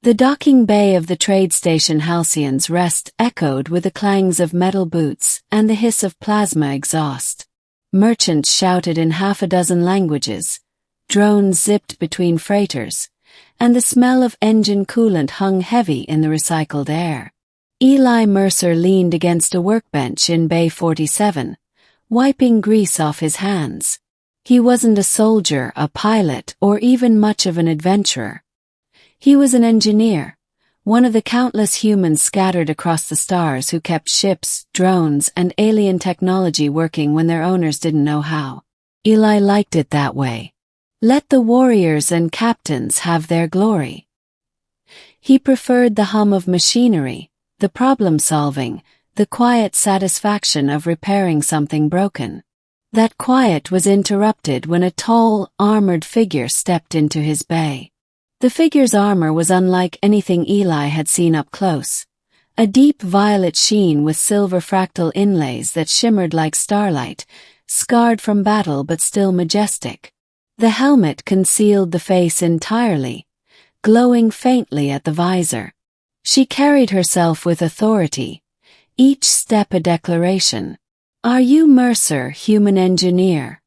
The docking bay of the trade station Halcyon's Rest echoed with the clangs of metal boots and the hiss of plasma exhaust. Merchants shouted in half a dozen languages, drones zipped between freighters, and the smell of engine coolant hung heavy in the recycled air. Eli Mercer leaned against a workbench in Bay 47, wiping grease off his hands. He wasn't a soldier, a pilot, or even much of an adventurer. He was an engineer, one of the countless humans scattered across the stars who kept ships, drones, and alien technology working when their owners didn't know how. Eli liked it that way. Let the warriors and captains have their glory. He preferred the hum of machinery, the problem-solving, the quiet satisfaction of repairing something broken. That quiet was interrupted when a tall, armored figure stepped into his bay. The figure's armor was unlike anything Eli had seen up close. A deep violet sheen with silver fractal inlays that shimmered like starlight, scarred from battle but still majestic. The helmet concealed the face entirely, glowing faintly at the visor. She carried herself with authority, each step a declaration. "Are you Mercer, human engineer?"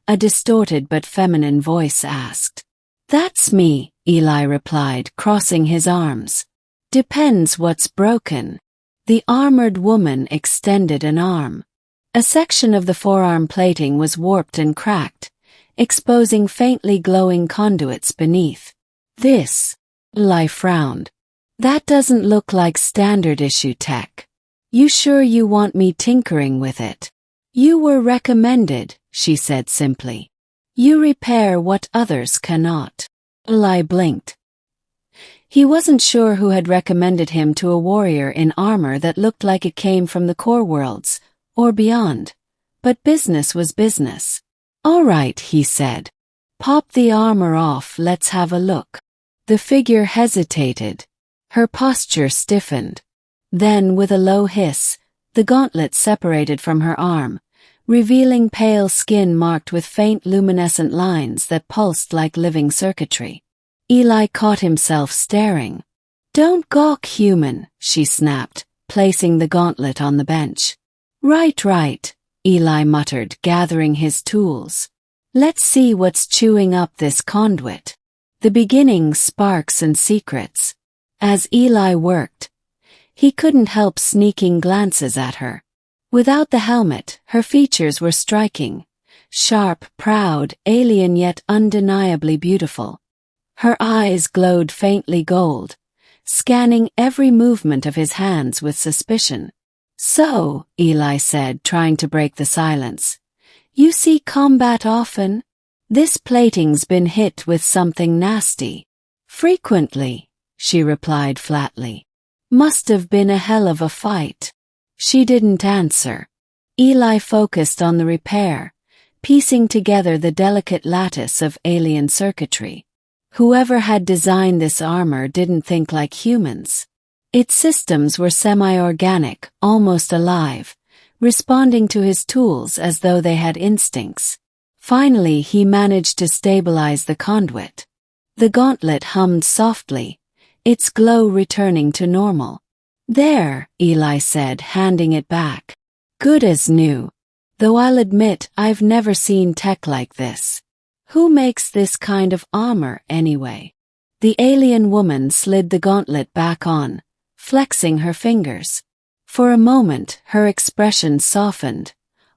a distorted but feminine voice asked. "That's me," Eli replied, crossing his arms. "Depends what's broken." The armored woman extended an arm. A section of the forearm plating was warped and cracked, exposing faintly glowing conduits beneath. "This," Eli frowned. "That doesn't look like standard issue tech. You sure you want me tinkering with it?" "You were recommended," she said simply. "You repair what others cannot." Eli blinked. He wasn't sure who had recommended him to a warrior in armor that looked like it came from the core worlds, or beyond. But business was business. "All right," he said. "Pop the armor off, let's have a look." The figure hesitated. Her posture stiffened. Then, with a low hiss, the gauntlet separated from her arm, revealing pale skin marked with faint luminescent lines that pulsed like living circuitry. Eli caught himself staring. "Don't gawk, human," she snapped, placing the gauntlet on the bench. Right, Eli muttered, gathering his tools. "Let's see what's chewing up this conduit." The beginning, sparks and secrets. As Eli worked, he couldn't help sneaking glances at her. Without the helmet, her features were striking, sharp, proud, alien yet undeniably beautiful. Her eyes glowed faintly gold, scanning every movement of his hands with suspicion. "So," Eli said, trying to break the silence, "you see combat often? This plating's been hit with something nasty." "Frequently," she replied flatly. "Must have been a hell of a fight." She didn't answer. Eli focused on the repair, piecing together the delicate lattice of alien circuitry. Whoever had designed this armor didn't think like humans. Its systems were semi-organic, almost alive, responding to his tools as though they had instincts. Finally, he managed to stabilize the conduit. The gauntlet hummed softly, its glow returning to normal. "There," Eli said, handing it back. "Good as new. Though I'll admit I've never seen tech like this. Who makes this kind of armor, anyway?" The alien woman slid the gauntlet back on, flexing her fingers. For a moment, her expression softened,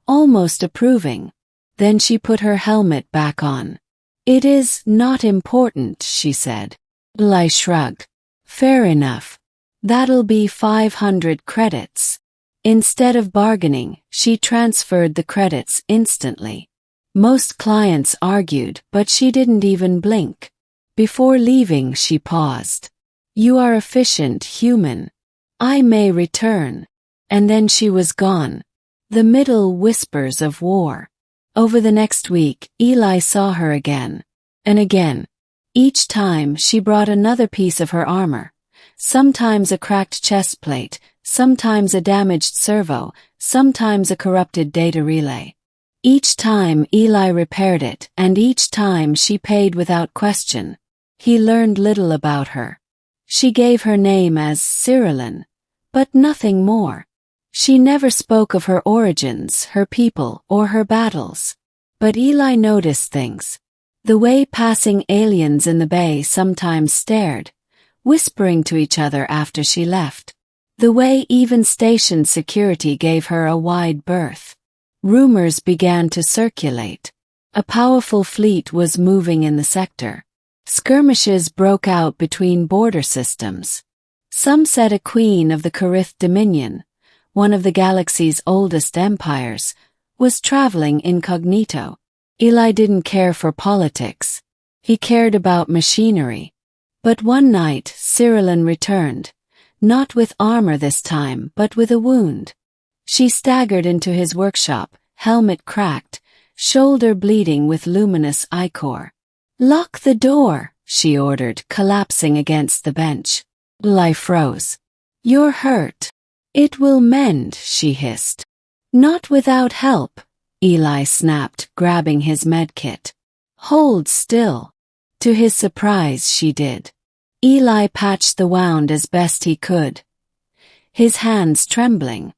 almost approving. Then she put her helmet back on. "It is not important," she said. Eli shrugged. "Fair enough. That'll be 500 credits." Instead of bargaining, she transferred the credits instantly. Most clients argued, but she didn't even blink. Before leaving, she paused. "You are efficient, human. I may return." And then she was gone. The middle whispers of war. Over the next week, Eli saw her again. And again. Each time, she brought another piece of her armor. Sometimes a cracked chest plate, sometimes a damaged servo, sometimes a corrupted data relay. Each time Eli repaired it, and each time she paid without question. He learned little about her. She gave her name as Cyrillin, but nothing more. She never spoke of her origins, her people, or her battles. But Eli noticed things. The way passing aliens in the bay sometimes stared, whispering to each other after she left. The way even station security gave her a wide berth. Rumors began to circulate. A powerful fleet was moving in the sector. Skirmishes broke out between border systems. Some said a queen of the Carith Dominion, one of the galaxy's oldest empires, was traveling incognito. Eli didn't care for politics. He cared about machinery. But one night, Cyrillin returned, not with armor this time, but with a wound. She staggered into his workshop, helmet cracked, shoulder bleeding with luminous ichor. "Lock the door," she ordered, collapsing against the bench. Eli froze. "You're hurt." "It will mend," she hissed. "Not without help," Eli snapped, grabbing his medkit. "Hold still." To his surprise, she did. Eli patched the wound as best he could, his hands trembling.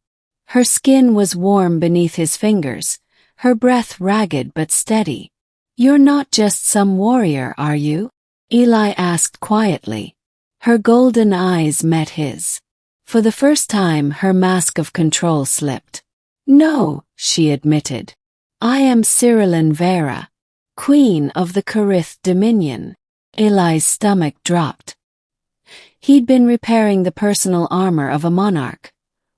Her skin was warm beneath his fingers, her breath ragged but steady. "You're not just some warrior, are you?" Eli asked quietly. Her golden eyes met his. For the first time, her mask of control slipped. "No," she admitted. "I am Cyrillin Vera, Queen of the Carith Dominion." Eli's stomach dropped. He'd been repairing the personal armor of a monarch,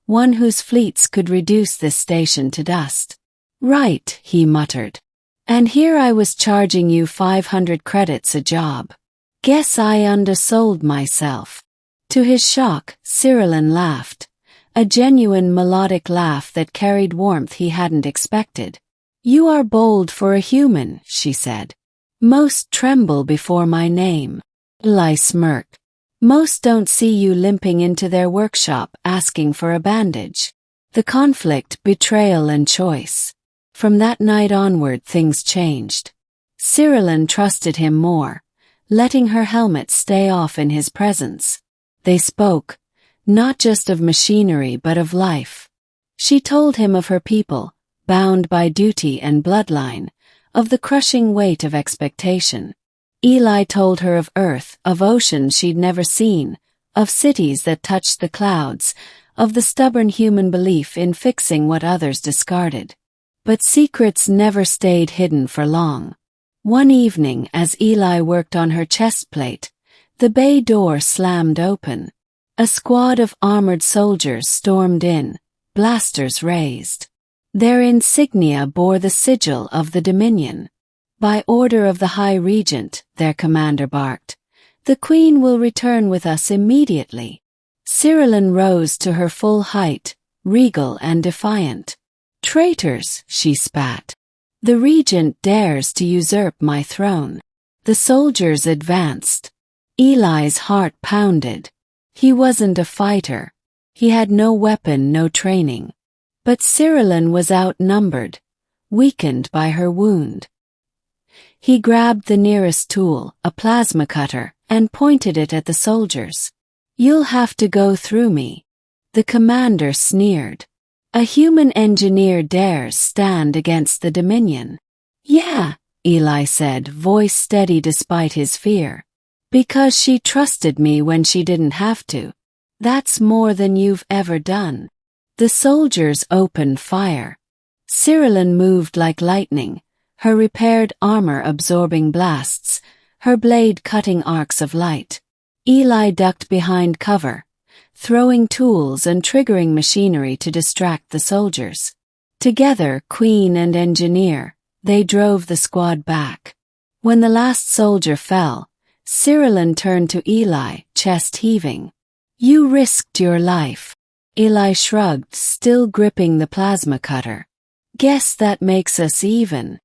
one whose fleets could reduce this station to dust. "Right," he muttered. "And here I was charging you 500 credits a job. Guess I undersold myself." To his shock, Cyrillin laughed, a genuine melodic laugh that carried warmth he hadn't expected. "You are bold for a human," she said. "Most tremble before my name." Eli smirked. "Most don't see you limping into their workshop asking for a bandage." The conflict, betrayal and choice. From that night onward things changed. Cyrillin trusted him more, letting her helmet stay off in his presence. They spoke, not just of machinery but of life. She told him of her people, bound by duty and bloodline, of the crushing weight of expectation. Eli told her of Earth, of oceans she'd never seen, of cities that touched the clouds, of the stubborn human belief in fixing what others discarded. But secrets never stayed hidden for long. One evening, as Eli worked on her chest plate, the bay door slammed open. A squad of armored soldiers stormed in, blasters raised. Their insignia bore the sigil of the Dominion. "By order of the High Regent," their commander barked, "the Queen will return with us immediately." Cyrillin rose to her full height, regal and defiant. "Traitors," she spat. "The Regent dares to usurp my throne." The soldiers advanced. Eli's heart pounded. He wasn't a fighter. He had no weapon, no training. But Cyrillin was outnumbered, weakened by her wound. He grabbed the nearest tool, a plasma cutter, and pointed it at the soldiers. "You'll have to go through me." The commander sneered. "A human engineer dares stand against the Dominion." "Yeah," Eli said, voice steady despite his fear. "Because she trusted me when she didn't have to. That's more than you've ever done." The soldiers opened fire. Cyrillin moved like lightning, her repaired armor absorbing blasts, her blade cutting arcs of light. Eli ducked behind cover, throwing tools and triggering machinery to distract the soldiers. Together, Queen and Engineer, they drove the squad back. When the last soldier fell, Cyrillin turned to Eli, chest heaving. "You risked your life." Eli shrugged, still gripping the plasma cutter. "Guess that makes us even."